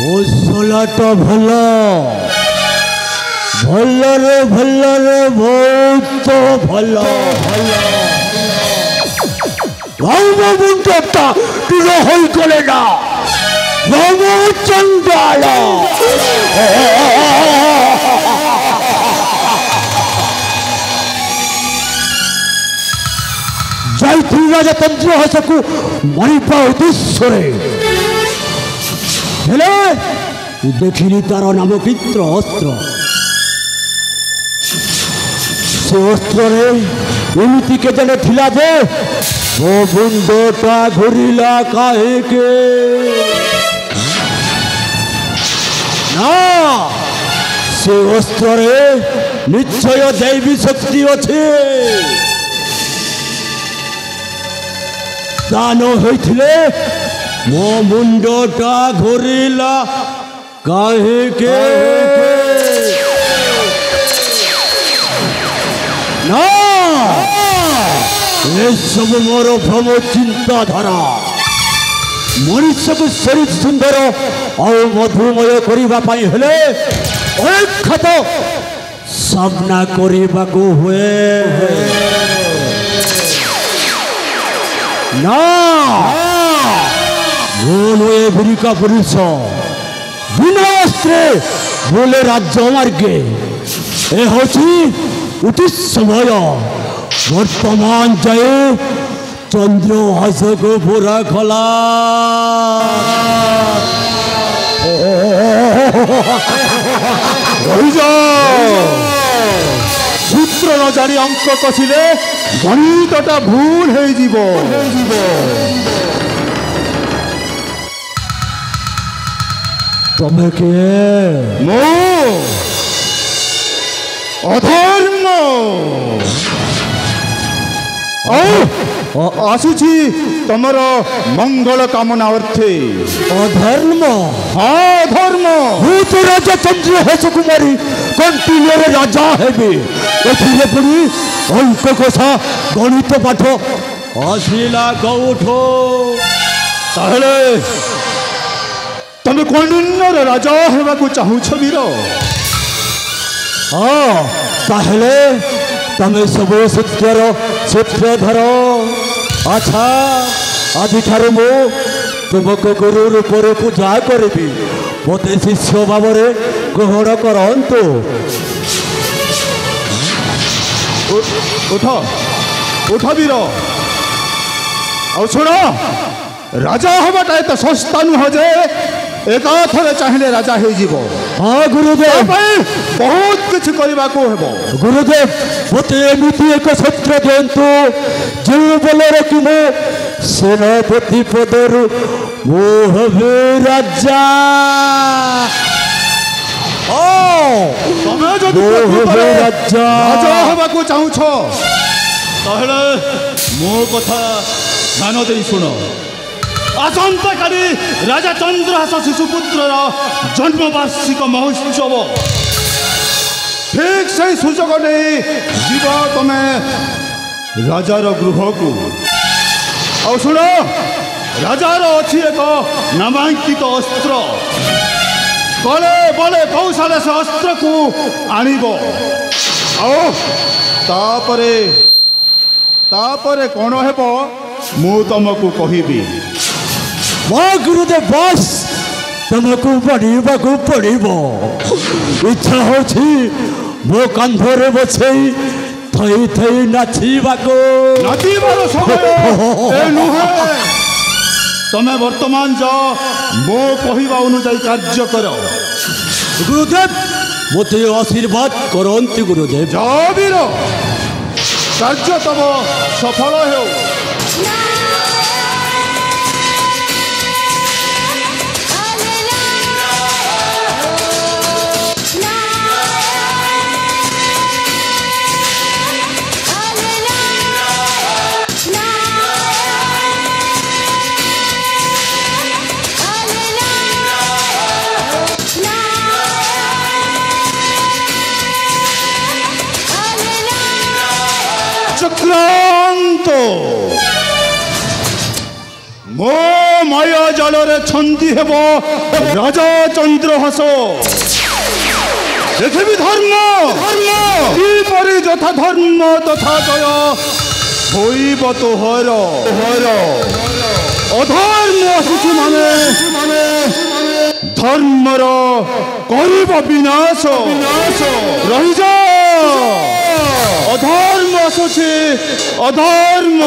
मसलाटा भला भलरे भलरे बहुत भला मुंडा तुझे हई करे ना चंडाला जाइथी राजा तंत्र हसकु मरिपा उद्देश्य देखिनी तार नामकित्र अस्त्र से अस्त्र एमती के जने थिला जे वो बुंडोटा घुरीला काहे के ना से अस्त्र निश्चय दैवी शक्ति अच्छे दान होइथिले मो मुंडोटा घुरीला काहे के ना ये सब मोर भ्रम चिंताधारा मनुष्य को शरीर सुंदर और मधुमय करबा पाई हेले एक खत सामना करबा को हुए ना बोलो ये बुरिका पुरुष बिना अस्त्रे बोले राज्य मार्गे ए होची उचित समय वर्तमान जाए चंद्र हास को पूरा खला सूत्र न जानी अंक कषिले गणितटा भूल हो तमें के मो अधर्म आसुची तमर मंगल कामना अर्थे अधर्म हाँ धर्म भूत राजा चंद्र हस कुमारी कंटिन्यू राजा हेबे एथिले पुरी अंक कषा गणित पाठ आसिला कौठो ताहले तमे कंटिन्यू राजा हेबा को चाहू छबीर हाँ ताहले तमे सब सूत्रधर अच्छा आज मु तुमको गुरु रूप पूजा करी मत शिष्य भाव ग्रहण करतु उठ उठ वीर आ शुण राजा हवाटा एत सस्ता नुह जे एकाथर चाहिए राजा हो हाँ गुरुदेव बहुत किसी करने को गुरुदेव मत एमती एक सत्र दिंतु जो बल कि मो सेनापति पदर मो हे राजा राजा हवा को चाहू मो कथा ध्यान दे शुण आसंता काली राजा चंद्रहास शिशुपुत्र जन्मवार्षिक महोत्सव ठीक से सूचक नहीं जीव तमें राजार गृह को आ शुण राजार अच्छी एक नामांकित अस्त्र बले बले कौशल से अस्त्र को आणब तापरे कौन हेब मु तुमको कहबी वाह गुरुदेव बस तुमको पढ़ा पड़ो इच्छा हो मो कांधरे बसे थई थई नाचीबार तमें वर्तमान जाओ मो कहवा अनुजाई कार्य कर गुरुदेव मत आशीर्वाद करती गुरुदेव जाओ वीर कार्य तब सफल हो चक्रांत मो माया जाल छंदी हेब राजा चंद्रहास देखि धर्म किपरि यथा धर्म तथा जय होइब तोहर अधर्म आसुछि माने धर्मर करिब विनाश रहि जा अधर्म आसुछि अधर्म